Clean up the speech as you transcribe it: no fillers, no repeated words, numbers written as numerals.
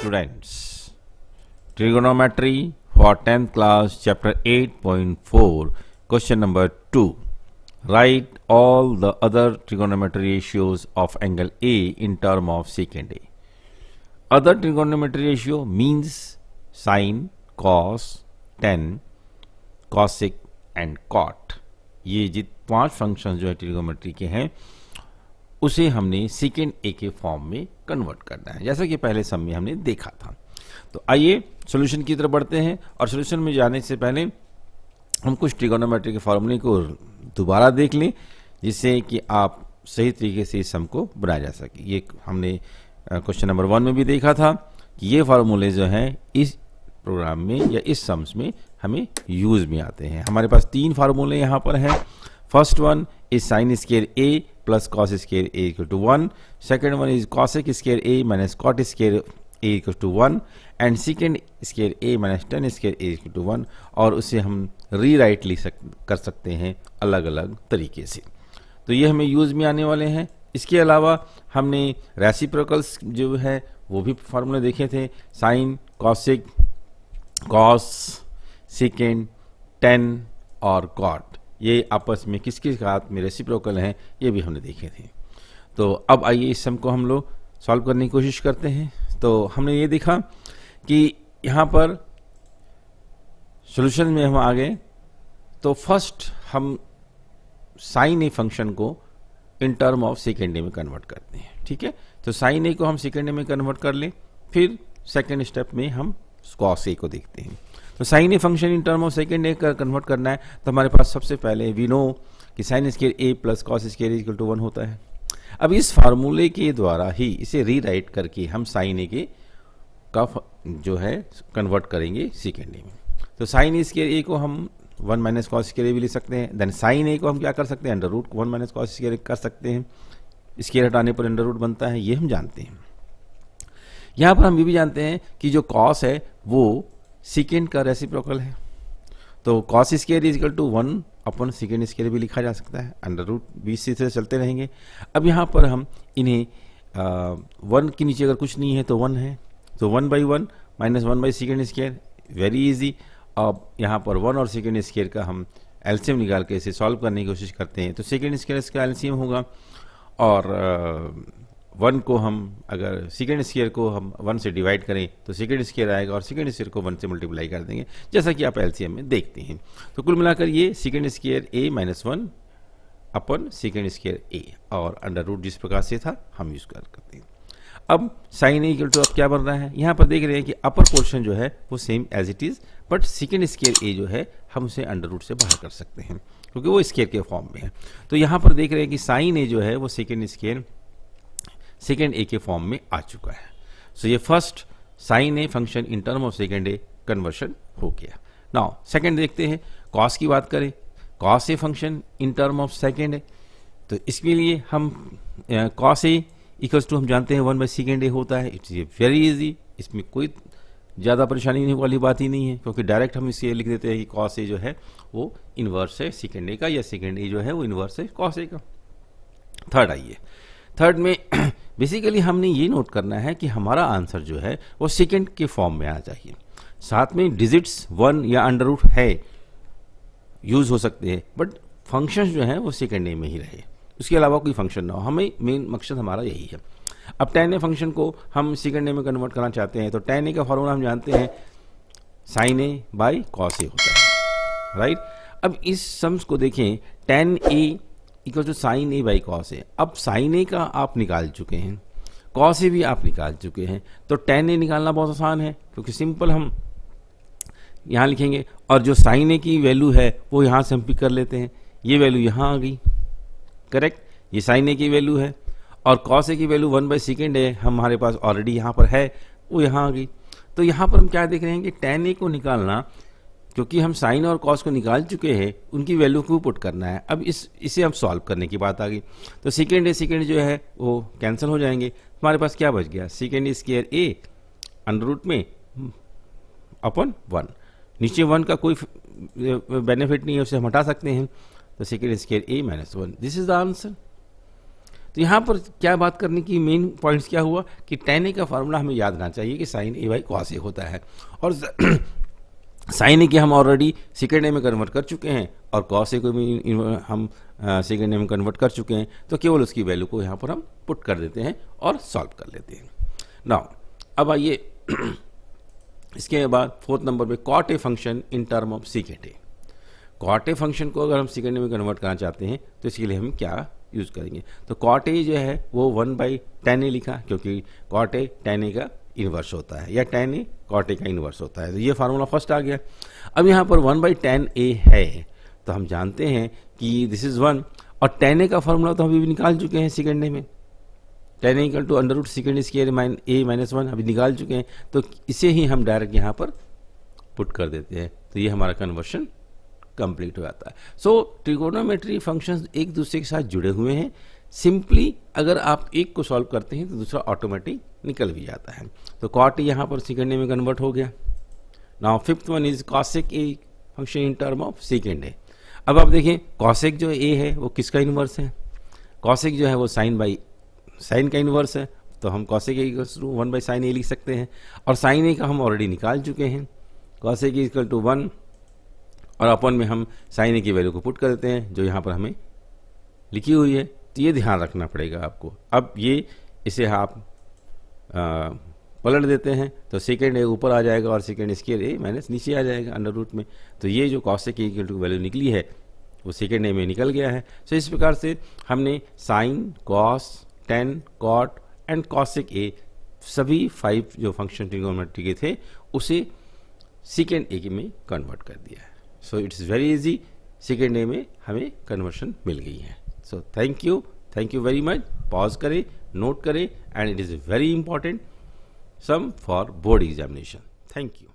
students. Trigonometry for 10th class, chapter 8.4, question number 2. Write all the other trigonometry ratios of angle A in term of secant A. Other trigonometry ratio means sine, cos, tan, cosec and cot. ये जित 5 function जो है trigonometry के हैं उसे हमने second ए के form में कन्वर्ट करना है, जैसा कि पहले सम में हमने देखा था। तो आइए सॉल्यूशन की तरफ बढ़ते हैं और सॉल्यूशन में जाने से पहले हम कुछ ट्रिगोनोमेट्री के फॉर्मूले को दोबारा देख लें, जिससे कि आप सही तरीके से इस सम को बनाया जा सके। ये हमने क्वेश्चन नंबर 1 में भी देखा था कि ये फार्मूले जो हैं इस प्रोग्राम में या इस सम्स में हमें यूज में आते हैं। हमारे पास 3 फार्मूले यहाँ पर हैं। First one is sine square A plus cos square A equal to 1, second one is cosec square A minus cot square A equal to 1 and secant square A minus tan square A equal to 1, और उसे हम rewrite कर सकते हैं अलग अलग तरीके से। तो ये हमें यूज में आने वाले हैं। इसके अलावा हमने रेसिप्रोकल्स जो है वो भी फार्मूले देखे थे, sine, cosec, cos, secant, tan और कॉट, ये आपस में किसके साथ में रेसिप्रोकल हैं ये भी हमने देखे थे। तो अब आइए इस सम को हम लोग सॉल्व करने की कोशिश करते हैं। तो हमने ये देखा कि यहाँ पर सॉल्यूशन में हम आ गए। तो फर्स्ट हम साइन ए फंक्शन को इन टर्म ऑफ सेकेंड ए में कन्वर्ट करते हैं, ठीक है। तो साइन ए को हम सेकेंड ए में कन्वर्ट कर लें, फिर सेकेंड स्टेप में हम कॉस ए को देखते हैं। तो sine A function in term of second A का कन्वर्ट करना है तो हमारे पास सबसे पहले वी नो कि sine square A plus cos square equal to 1 होता है। अब इस फार्मूले के द्वारा ही इसे रीराइट करके हम साइन ए के का जो है कन्वर्ट करेंगे सेकेंड ए में। तो साइन स्क्वायर ए को हम 1 माइनस कॉस स्क्वायर ए भी लिख सकते हैं। देन साइन ए को हम क्या कर सकते हैं, under root 1 minus cos square कर सकते हैं। स्क्वायर हटाने पर अंडर रूट बनता है, ये हम जानते हैं। यहाँ पर हम ये भी जानते हैं कि जो कॉस है वो सेकेंड का रेसिप्रोकल है। तो cos square is equal to 1 अपन सेकेंड स्क्वायर भी लिखा जा सकता है, अंडर रूट 20 से चलते रहेंगे। अब यहाँ पर हम इन्हें 1 के नीचे अगर कुछ नहीं है तो 1 है, तो 1/1 minus 1 second square, very easy. अब यहाँ पर 1 और सेकेंड स्क्वायर का हम एलसीएम निकाल के इसे सॉल्व करने की कोशिश करते हैं। तो सेकेंड स्क्वायर इसका एलसीएम होगा और 1 को हम अगर सेकेंड स्क्वायर को हम 1 से डिवाइड करें तो सेकेंड स्क्वायर आएगा और सेकेंड स्क्वायर को 1 से मल्टीप्लाई कर देंगे, जैसा कि आप एलसीएम में देखते हैं। तो कुल मिलाकर ये सेकेंड स्क्वायर ए माइनस 1 अपन सेकेंड स्क्वायर ए और अंडर रूट जिस प्रकार से था हम यूज करते हैं। अब साइन ए इक्वल टू अब क्या बन रहा है, यहाँ पर देख रहे हैं कि अपर पोर्शन जो है वो same as it is, but second square A जो है हम उसे अंडर रूट से बाहर कर सकते हैं क्योंकि वो स्क्वायर के फॉर्म में है। तो यहाँ पर देख रहे हैं कि साइन ए जो है वो सेकेंड स्क्वायर सेकेंड ए के फॉर्म में आ चुका है। सो ये first sine A function in term of second A conversion हो गया। नाउ सेकेंड देखते हैं, कॉस की बात करें, cos A function in term of second A. तो इसके लिए हम कॉस ए इक्वल्स टू हम जानते हैं 1 सेकेंड ए होता है। इट्स वेरी इजी, इसमें कोई ज़्यादा परेशानी वाली बात ही नहीं है क्योंकि डायरेक्ट हम इसे लिख देते हैं कि कॉस ए जो है वो इन्वर्स है सेकेंड ए का, या सेकेंड ए जो है वो इन्वर्स है कॉस ए का। थर्ड आइए, थर्ड में बेसिकली हमने ये नोट करना है कि हमारा आंसर जो है वो सेकेंड के फॉर्म में आ चाहिए। साथ में डिजिट्स 1 या अंडर रूट है यूज हो सकते हैं, बट फंक्शन जो है वो सेकेंड ए में ही रहे, उसके अलावा कोई फंक्शन ना हो। हमें मेन मकसद हमारा यही है। अब tan ए फंक्शन को हम सेकेंड ए में कन्वर्ट करना चाहते हैं तो tan ए का फॉर्मूला हम जानते हैं sine A by cos A होता है, राइट। अब इस सम्स को देखें, tan A equal to sine A by cos A. अब साइन ए का आप निकाल चुके हैं, कॉस ए भी आप निकाल चुके हैं, तो tan ए निकालना बहुत आसान है क्योंकि सिंपल हम यहाँ लिखेंगे और जो साइन ए की वैल्यू है वो यहाँ से हम पिक कर लेते हैं। ये वैल्यू यहाँ आ गई, करेक्ट, ये साइन ए की वैल्यू है और कॉस ए की वैल्यू 1 सेकेंड है हमारे पास ऑलरेडी यहाँ पर है, वो यहाँ आ गई। तो यहाँ पर हम क्या देख रहे हैं कि tan ए को निकालना, क्योंकि हम साइन और कॉस को निकाल चुके हैं, उनकी वैल्यू को पुट करना है। अब इसे हम सॉल्व करने की बात आ गई। तो सेकेंड जो है वो कैंसिल हो जाएंगे। हमारे पास क्या बच गया, second square A under root में अपन 1, नीचे 1 का कोई बेनिफिट नहीं है, उसे हम हटा सकते हैं। तो second square A minus 1, this is the answer. तो यहाँ पर क्या बात करने की मेन पॉइंट्स क्या हुआ कि tan a का फार्मूला हमें याद रहना चाहिए कि sin a by cos a होता है, और sin a के हम ऑलरेडी सेकेंड ए में कन्वर्ट कर चुके हैं और cos a को भी हम सेकेंड ए में कन्वर्ट कर चुके हैं, तो केवल उसकी वैल्यू को यहाँ पर हम पुट कर देते हैं और सॉल्व कर लेते हैं। नाउ अब आइए इसके बाद फोर्थ नंबर पे cot a function in term of second A. cot a function को अगर हम सेकेंड में कन्वर्ट करना चाहते हैं तो इसके लिए हम क्या यूज करेंगे, तो cot a जो है वो 1/tan a लिखा, क्योंकि cot a tan a का इन्वर्स होता है या tan a cot a का इन्वर्स होता है, तो ये फार्मूला फर्स्ट आ गया। अब यहाँ पर 1/tan a है तो हम जानते हैं कि दिस इज 1, और tan a का फार्मूला तो हम अभी निकाल चुके हैं सेकेंड में, tan a equal to under root secant square a माइनस 1 अभी निकाल चुके हैं, तो इसे ही हम डायरेक्ट यहाँ पर पुट कर देते हैं, तो ये हमारा कन्वर्शन कंप्लीट हो जाता है। सो ट्रिगोनोमेट्री फंक्शंस एक दूसरे के साथ जुड़े हुए हैं, सिंपली अगर आप एक को सॉल्व करते हैं तो दूसरा ऑटोमेटिक निकल भी जाता है। तो cot a यहाँ पर सेकेंड में कन्वर्ट हो गया। Now fifth one is cosec a function in term of second a। अब आप देखें cosec जो a है वो किसका इन्वर्स है, cosec जो है वो साइन का इन्वर्स है, तो हम cosec a equal to 1/sin a लिख सकते हैं, और sin a का हम ऑलरेडी निकाल चुके हैं, cosec a इक्वल टू 1 और अपन में हम sin a की वैल्यू को पुट कर देते हैं जो यहाँ पर हमें लिखी हुई है। तो ये ध्यान रखना पड़ेगा आपको। अब ये इसे आप पलट देते हैं तो सेकेंड ए ऊपर आ जाएगा और सेकेंड स्क्वायर ए माइनस नीचे आ जाएगा अंडर रूट में, तो ये जो cosec a equal to value निकली है वो सेकेंड ए में निकल गया है। सो इस प्रकार से हमने sine, cos, tan, cot and cosec a सभी 5 जो फंक्शन ट्रिगोनोमेट्री के थे उसे सेकेंड ए में कन्वर्ट कर दिया है। So it's very easy, second A में हमें कन्वर्शन मिल गई है। So thank you very much. Pause करें, नोट करें, and it is very important sum for board examination. Thank you.